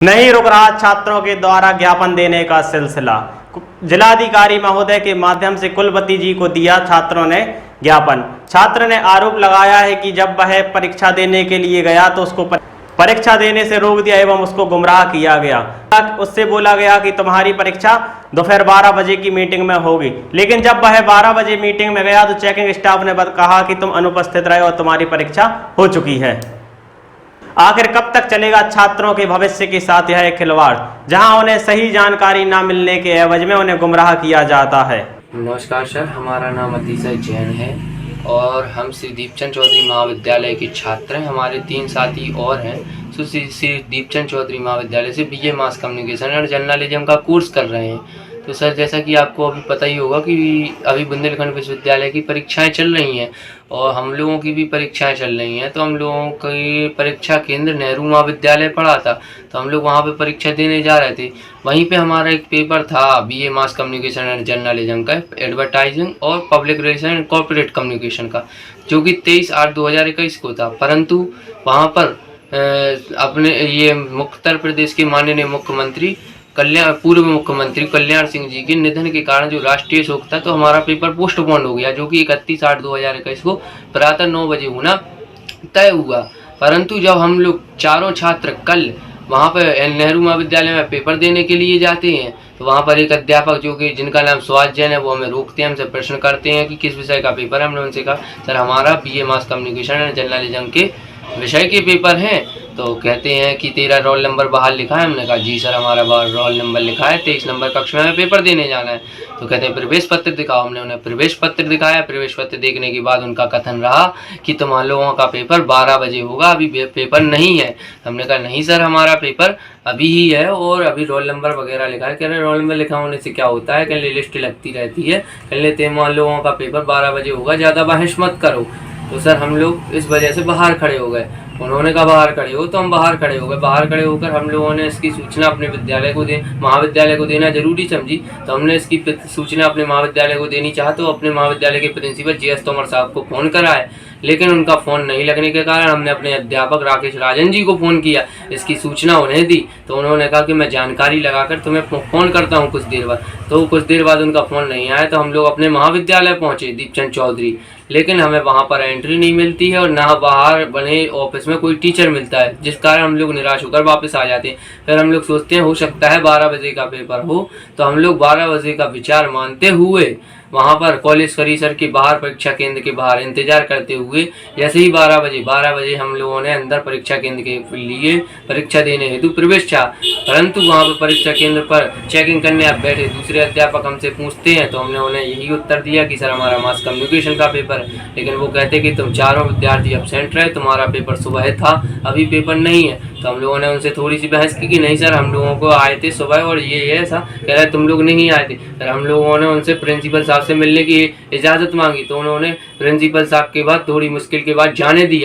नहीं रुक रहा छात्रों के द्वारा ज्ञापन देने का सिलसिला। जिलाधिकारी महोदय के माध्यम से कुलपति जी को दिया छात्रों ने ज्ञापन। छात्र ने आरोप लगाया है कि जब वह परीक्षा देने के लिए गया तो उसको परीक्षा देने से रोक दिया एवं उसको गुमराह किया गया। उससे बोला गया कि तुम्हारी परीक्षा दोपहर 12 बजे की मीटिंग में होगी, लेकिन जब वह 12 बजे मीटिंग में गया तो चेकिंग स्टाफ ने कहा कि तुम अनुपस्थित रहे और तुम्हारी परीक्षा हो चुकी है। आखिर कब तक चलेगा छात्रों के भविष्य के साथ यह खिलवाड़, जहां उन्हें सही जानकारी न मिलने के एवज में उन्हें गुमराह किया जाता है। नमस्कार सर, हमारा नाम अतिशय जैन है और हम श्री दीपचंद चौधरी महाविद्यालय के छात्र हैं। हमारे 3 साथी और हैं जो श्री दीपचंद चौधरी महाविद्यालय से बीए मास कम्युनिकेशन और जर्नलिज्म का कोर्स कर रहे हैं। तो सर, जैसा कि आपको अभी पता ही होगा कि अभी बुंदेलखंड विश्वविद्यालय की परीक्षाएं चल रही हैं और हम लोगों की भी परीक्षाएं चल रही हैं। तो हम लोगों की परीक्षा केंद्र नेहरू महाविद्यालय पड़ा था, तो हम लोग वहां पे परीक्षा देने जा रहे थे। वहीं पे हमारा एक पेपर था BA mass communication and journalism का, एडवर्टाइजिंग और public relation and corporate communication का, जो कि 23/8/2021 को था। परंतु वहाँ पर अपने ये उत्तर प्रदेश के माननीय मुख्यमंत्री पूर्व मुख्यमंत्री कल्याण सिंह जी के निधन के कारण जो राष्ट्रीय शोक था, तो हमारा पेपर पोस्टपोन हो गया, जो कि 31/8/2021 को प्रातः 9 बजे होना तय हुआ। परंतु जब हम लोग चारों छात्र कल वहाँ पर नेहरू महाविद्यालय में पेपर देने के लिए जाते हैं, तो वहाँ पर एक अध्यापक जो कि जिनका नाम सुभाष जैन है, वो हमें रोकते हैं, हमसे प्रश्न करते हैं कि किस विषय का पेपर है। हमने उनसे कहा सर हमारा BA mass communication and journalism के विषय के पेपर हैं। तो कहते हैं कि तेरा रोल नंबर बाहर लिखा है। हमने कहा जी सर, हमारा रोल नंबर लिखा है, 23 नंबर कक्षा में पेपर देने जाना है। तो कहते हैं प्रवेश पत्र दिखाओ। हमने उन्हें प्रवेश पत्र दिखाया। प्रवेश पत्र देखने के बाद उनका कथन रहा कि तुम लोगों का पेपर 12 बजे होगा, अभी पेपर नहीं है। हमने कहा नहीं सर, हमारा पेपर अभी ही है और अभी रोल नंबर वगैरह लिखा है। कह रहे रोल नंबर लिखा होने से क्या होता है, कह लिस्ट लगती रहती है, कह लेते हैं लोगों का पेपर 12 बजे होगा, ज़्यादा बहस मत करो। तो सर हम लोग इस वजह से बाहर खड़े हो गए। उन्होंने कहा बाहर खड़े हो, तो हम बाहर खड़े हो गए। बाहर खड़े होकर हम लोगों ने इसकी सूचना अपने महाविद्यालय को देना जरूरी समझी। तो हमने इसकी सूचना अपने महाविद्यालय को देनी चाहा, तो अपने महाविद्यालय के प्रिंसिपल जीएस तोमर साहब को फ़ोन कराए, लेकिन उनका फ़ोन नहीं लगने के कारण हमने अपने अध्यापक राकेश राजन जी को फ़ोन किया, इसकी सूचना उन्हें दी। तो उन्होंने कहा कि मैं जानकारी लगाकर तुम्हें फ़ोन करता हूँ कुछ देर बाद। तो कुछ देर बाद उनका फ़ोन नहीं आया, तो हम लोग अपने महाविद्यालय पहुँचे दीपचंद चौधरी, लेकिन हमें वहाँ पर एंट्री नहीं मिलती है और ना बाहर बने ऑफिस में कोई टीचर मिलता है, जिस कारण हम लोग निराश होकर वापस आ जाते हैं। फिर हम लोग सोचते हैं हो सकता है 12 बजे का पेपर हो, तो हम लोग 12 बजे का विचार मानते हुए वहाँ पर कॉलेज परिसर के बाहर, परीक्षा केंद्र के बाहर इंतजार करते हुए जैसे ही 12 बजे हम लोगों ने अंदर परीक्षा केंद्र के लिए परीक्षा देने हेतु प्रवेश चाहा। परंतु वहाँ पर परीक्षा केंद्र पर चेकिंग करने आप बैठे दूसरे अध्यापक हमसे पूछते हैं, तो हमने उन्हें यही उत्तर दिया कि सर हमारा मास कम्युनिकेशन का पेपर है। लेकिन वो कहते कि तुम चारों विद्यार्थी एब्सेंट रहे, तुम्हारा पेपर सुबह था, अभी पेपर नहीं है। तो हम लोगों ने उनसे थोड़ी सी बहस की कि नहीं सर, हम लोगों को आए थे सुबह और ये ऐसा कह रहे तुम लोग नहीं आए थे। फिर हम लोगों ने उनसे प्रिंसिपल साहब से मिलने की इजाज़त मांगी, तो उन्होंने प्रिंसिपल साहब के बाद थोड़ी मुश्किल के बाद जाने दिया।